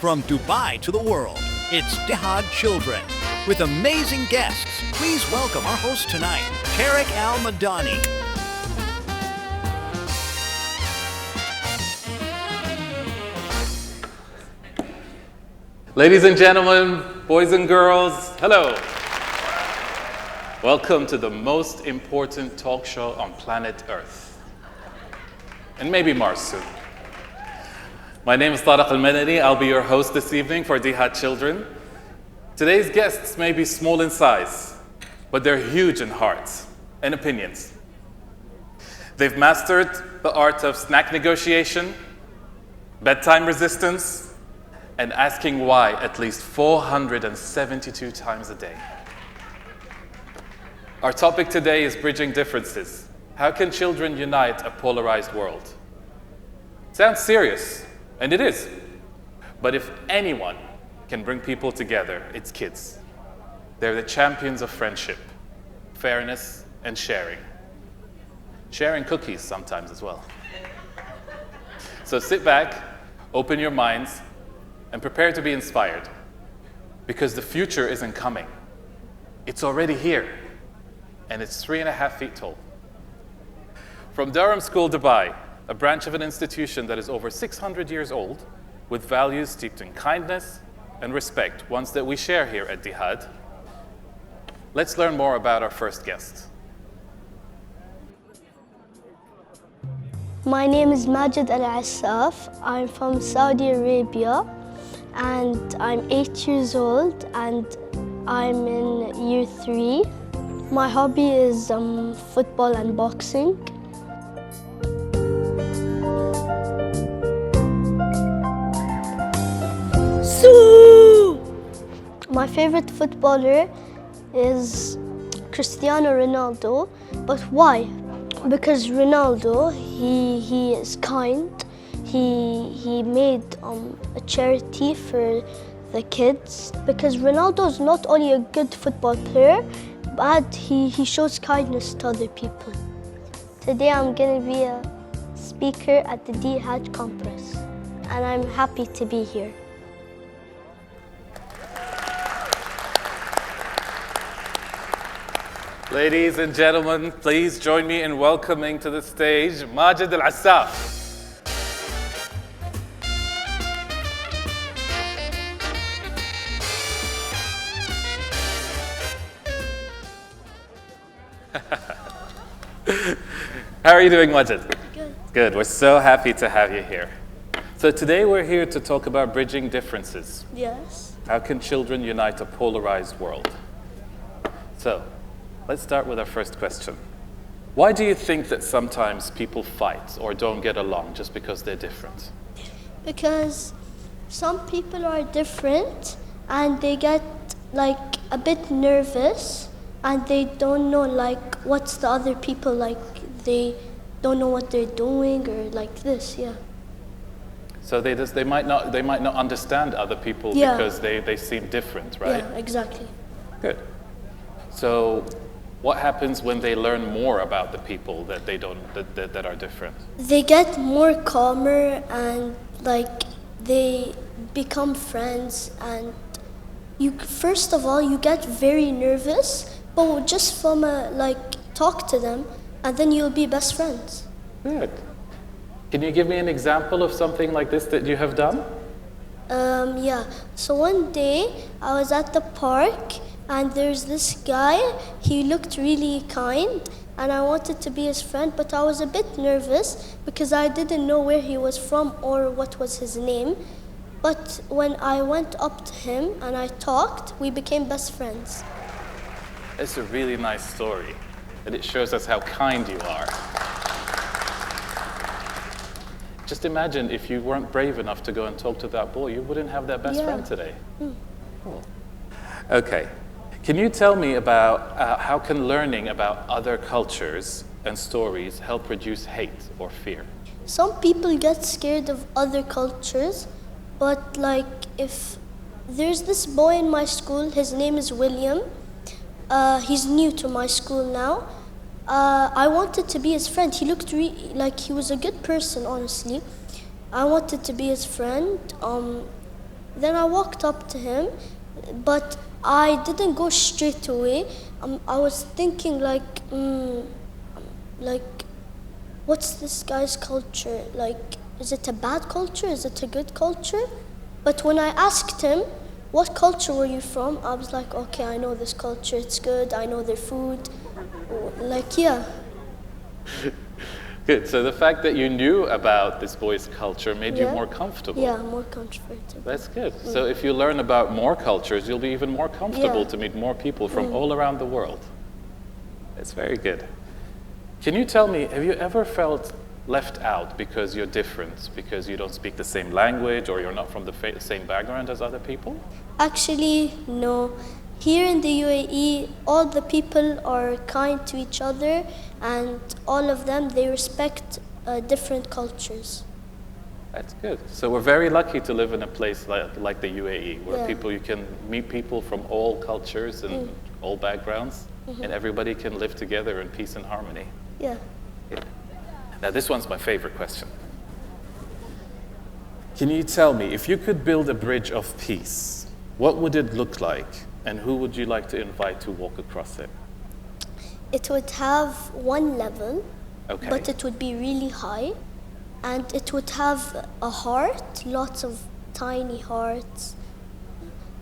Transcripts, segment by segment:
From Dubai to the world, it's Dihad Children. With amazing guests, please welcome our host tonight, Tariq AlMadani. Ladies and gentlemen, boys and girls, hello. Welcome to the most important talk show on planet Earth. And maybe Mars soon. My name is Tariq AlMadani. I'll be your host this evening for Dihad Children. Today's guests may be small in size, but they're huge in hearts and opinions. They've mastered the art of snack negotiation, bedtime resistance, and asking why at least 472 times a day. Our topic today is bridging differences. How can children unite a polarized world? Sounds serious, and it is. But if anyone can bring people together, it's kids. They're the champions of friendship, fairness, and sharing. Sharing cookies sometimes as well. So sit back, open your minds, and prepare to be inspired. Because the future isn't coming. It's already here. And it's 3.5 feet tall. From Durham School, Dubai, a branch of an institution that is over 600 years old, with values steeped in kindness and respect, ones that we share here at Dihad. Let's learn more about our first guest. My name is Majed Alassaf. I'm from Saudi Arabia, and I'm 8 years old, and I'm in year 3. My hobby is football and boxing. My favorite footballer is Cristiano Ronaldo. But why? Because Ronaldo, he is kind. He made a charity for the kids. Because Ronaldo is not only a good football player, but he shows kindness to other people. Today I'm going to be a speaker at the Dihad conference, and I'm happy to be here. Ladies and gentlemen, please join me in welcoming to the stage Majed Alassaf. How are you doing, Majed? Good. Good. We're so happy to have you here. So today we're here to talk about bridging differences. Yes. How can children unite a polarized world? So, let's start with our first question. Why do you think that sometimes people fight or don't get along just because they're different? Because some people are different and they get like a bit nervous and they don't know like what's the other people like. They don't know what they're doing or like this, yeah. So they might not understand other people because they seem different, right? Yeah, exactly. Good. So what happens when they learn more about the people that that are different? They get more calmer and like they become friends, and first of all you get very nervous, but just from talk to them and then you'll be best friends. Good. Can you give me an example of something like this that you have done? Yeah. So one day I was at the park and there's this guy. He looked really kind and I wanted to be his friend, but I was a bit nervous because I didn't know where he was from or what was his name. But when I went up to him and I talked, we became best friends. It's a really nice story, and it shows us how kind you are. Just imagine if you weren't brave enough to go and talk to that boy, you wouldn't have that best friend today. Cool. Okay. Can you tell me about how can learning about other cultures and stories help reduce hate or fear? Some people get scared of other cultures, but if there's this boy in my school, his name is William. He's new to my school now. I wanted to be his friend. He looked he was a good person, honestly. I wanted to be his friend. Then I walked up to him, but I didn't go straight away. I was thinking like, what's this guy's culture? Like, is it a bad culture? Is it a good culture? But when I asked him, what culture were you from? I was like, okay, I know this culture, it's good, I know their food. Like, yeah. Good. So the fact that you knew about this boy's culture made you more comfortable. Yeah, more comfortable. That's good. So if you learn about more cultures, you'll be even more comfortable to meet more people from all around the world. That's very good. Can you tell me, have you ever felt left out because you're different, because you don't speak the same language or you're not from the same background as other people? Actually, no. Here in the UAE, all the people are kind to each other, and all of them, they respect different cultures. That's good. So we're very lucky to live in a place like the UAE, where you can meet people from all cultures and all backgrounds, and everybody can live together in peace and harmony. Yeah. Now this one's my favorite question. Can you tell me, if you could build a bridge of peace, what would it look like? And who would you like to invite to walk across it? It would have one level, Okay. but it would be really high. And it would have a heart, lots of tiny hearts.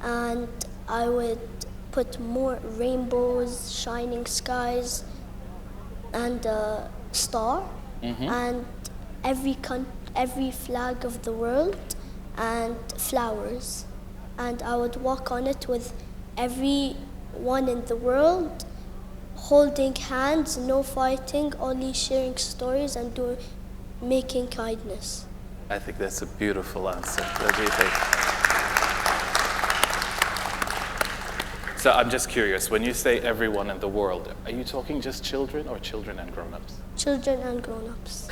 And I would put more rainbows, shining skies, and a star. And every flag of the world, and flowers. And I would walk on it with everyone in the world, holding hands, no fighting, only sharing stories and making kindness. I think that's a beautiful answer. What do you think? So I'm just curious, when you say everyone in the world, are you talking just children or children and grown-ups? Children and grown-ups.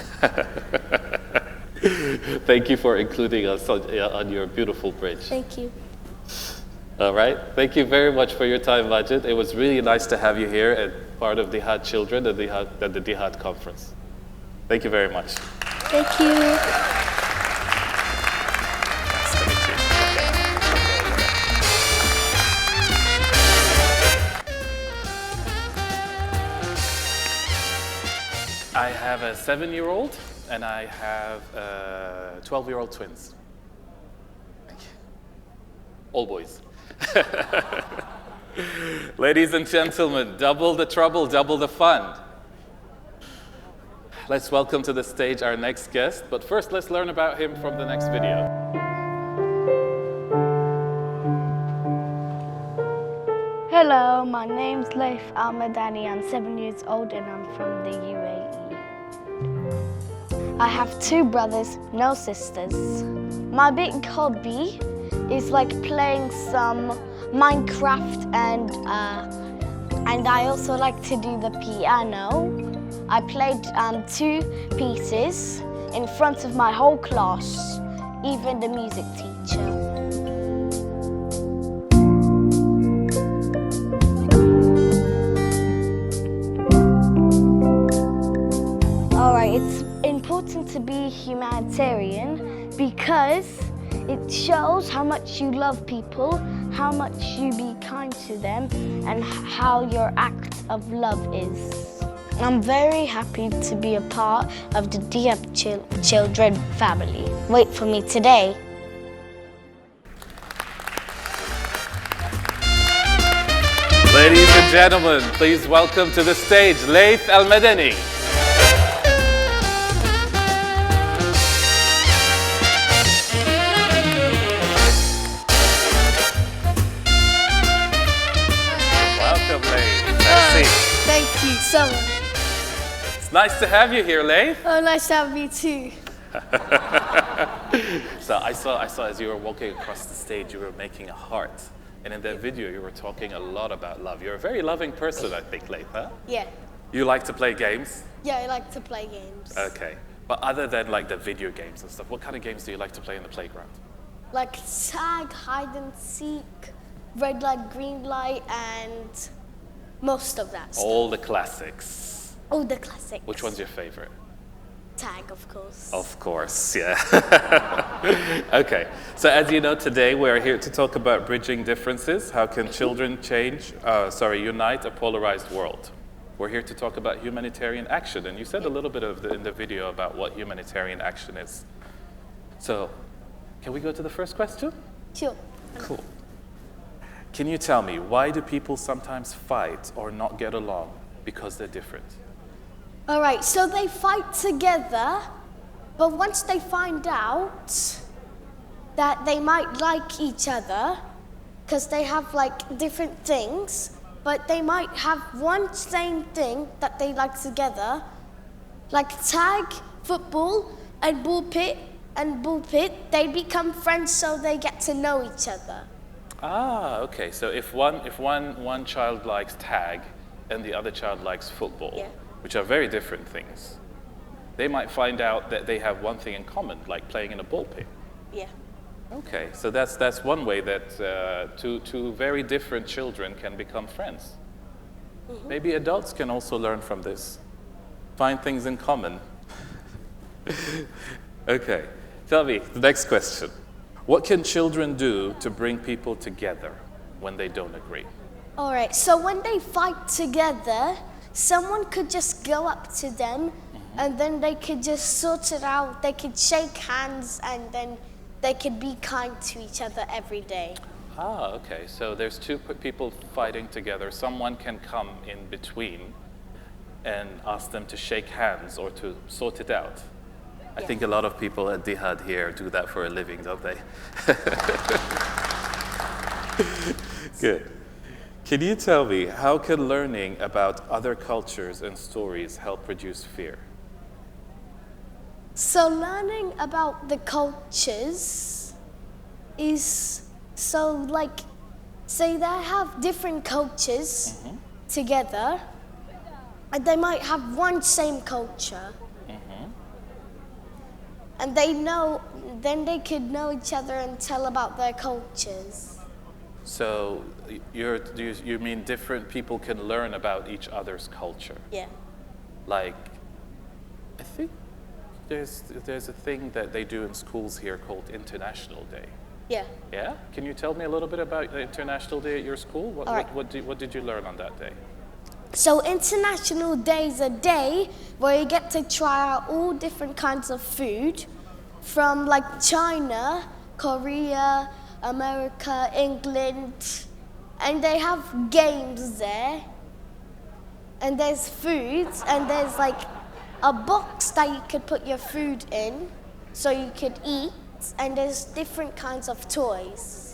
Thank you for including us on your beautiful bridge. Thank you. All right. Thank you very much for your time, Majed. It was really nice to have you here and part of Dihad Children at the Dihad conference. Thank you very much. Thank you. Nice to meet you. I have a 7-year-old and I have 12-year-old twins. Thank you. All boys. Ladies and gentlemen, double the trouble, double the fun. Let's welcome to the stage our next guest, but first let's learn about him from the next video. Hello, my name's Laith AlMadani. I'm 7 years old and I'm from the UAE. I have 2 brothers, no sisters. My big hobby is like playing some Minecraft and I also like to do the piano. I played 2 pieces in front of my whole class, even the music teacher. Alright, it's important to be humanitarian because it shows how much you love people, how much you be kind to them, and how your act of love is. I'm very happy to be a part of the Dihad children family. Wait for me today. Ladies and gentlemen, please welcome to the stage Laith AlMadani. Welcome, Laith. Have a seat. Thank you so much. It's nice to have you here, Laith. Oh, nice to have you too. So I saw as you were walking across the stage, you were making a heart. And in that video, you were talking a lot about love. You're a very loving person, I think, Laith, huh? Yeah. You like to play games? Yeah, I like to play games. Okay. But other than like the video games and stuff, what kind of games do you like to play in the playground? Like tag, hide and seek, red light, green light, and most of that stuff. All the classics. Oh, the classics. Which one's your favorite? Tag, of course. Of course, yeah. Okay, so as you know, today we're here to talk about bridging differences. How can children unite a polarized world? We're here to talk about humanitarian action, and you said a little bit in the video about what humanitarian action is. So, can we go to the first question? Sure. Cool. Can you tell me, why do people sometimes fight or not get along? Because they're different. All right, so they fight together, but once they find out that they might like each other, because they have like different things, but they might have one same thing that they like together, like tag, football, and ball pit, they become friends so they get to know each other. Ah, okay. So if one child likes tag and the other child likes football, Yeah. which are very different things, they might find out that they have one thing in common, like playing in a ball pit. Yeah. Okay, so that's one way that two very different children can become friends. Maybe adults can also learn from this. Find things in common. Okay, tell me, the next question. What can children do to bring people together when they don't agree? All right, so when they fight together, someone could just go up to them and then they could just sort it out. They could shake hands and then they could be kind to each other every day. Ah, okay, so there's two people fighting together. Someone can come in between and ask them to shake hands or to sort it out. I think a lot of people at Dihad here do that for a living, don't they? Good. Can you tell me, how can learning about other cultures and stories help reduce fear? So learning about the cultures is so like, say they have different cultures together and they might have one same culture. And then they could know each other and tell about their cultures. So you mean different people can learn about each other's culture? Yeah. Like, I think there's a thing that they do in schools here called International Day. Yeah. Yeah? Can you tell me a little bit about the International Day at your school? All right. What did you learn on that day? So International Day is a day where you get to try out all different kinds of food from like China, Korea, America, England, and they have games there. And there's foods, and there's like a box that you could put your food in so you could eat, and there's different kinds of toys.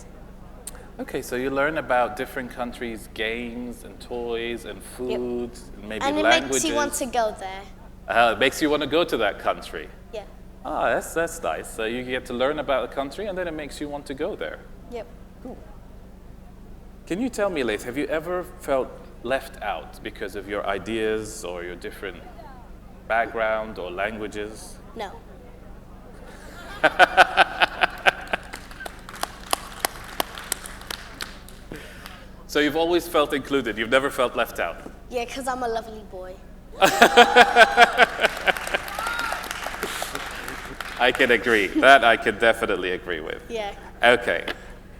Okay, so you learn about different countries' games and toys and foods, and maybe And it languages. makes you want to go there. It makes you want to go to that country. Yeah. Ah, that's nice. So you get to learn about a country, and then it makes you want to go there. Yep. Cool. Can you tell me, Laith, have you ever felt left out because of your ideas or your different background or languages? No. So you've always felt included, you've never felt left out? Yeah, because I'm a lovely boy. I can agree. That I can definitely agree with. Yeah. Okay.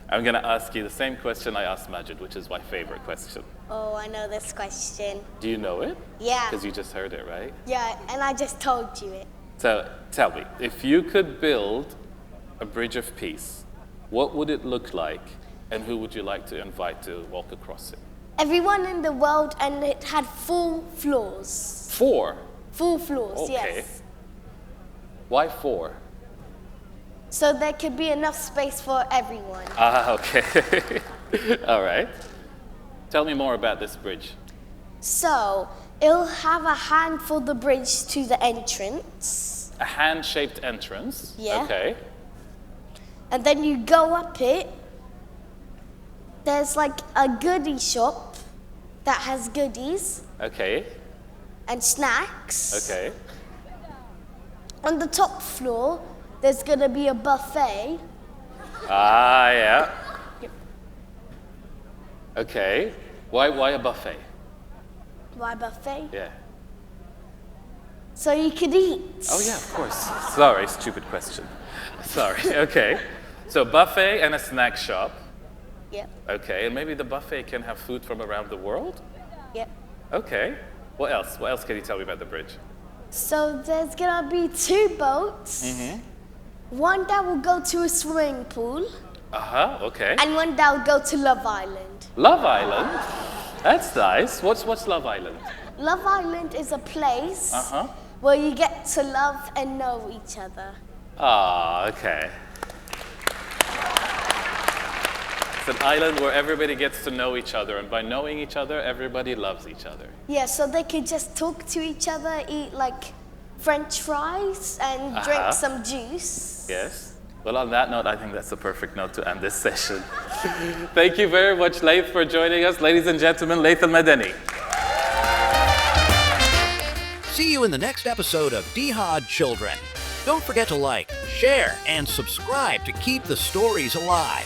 I'm going to ask you the same question I asked Majed, which is my favorite question. Oh, I know this question. Do you know it? Yeah. Because you just heard it, right? Yeah, and I just told you it. So tell me, if you could build a bridge of peace, what would it look like, and who would you like to invite to walk across it? Everyone in the world, and it had 4 floors. 4? 4 floors, Okay. yes. Why 4? So there could be enough space for everyone. Ah, okay. All right. Tell me more about this bridge. So it'll have a hand for the bridge to the entrance. A hand-shaped entrance. Yeah. Okay. And then you go up it. There's like a goodie shop that has goodies Okay. and snacks. Okay. On the top floor, there's gonna be a buffet. Ah, yeah. Yep. Okay. Why a buffet? Why buffet? Yeah. So you could eat. Oh yeah, of course. Sorry, stupid question. Sorry, okay. So buffet and a snack shop. Yep. Okay, and maybe the buffet can have food from around the world? Yep. Okay. What else? What else can you tell me about the bridge? So there's gonna be 2 boats. One that will go to a swimming pool, Uh-huh, okay. and one that will go to Love Island. Love Island? That's nice. What's Love Island? Love Island is a place Uh-huh. where you get to love and know each other. Ah, okay. It's an island where everybody gets to know each other, and by knowing each other, everybody loves each other. Yeah, so they could just talk to each other, eat like French fries, and drink some juice. Yes. Well, on that note, I think that's the perfect note to end this session. Thank you very much, Laith, for joining us. Ladies and gentlemen, Laith AlMadani. See you in the next episode of Dihad Children. Don't forget to like, share, and subscribe to keep the stories alive.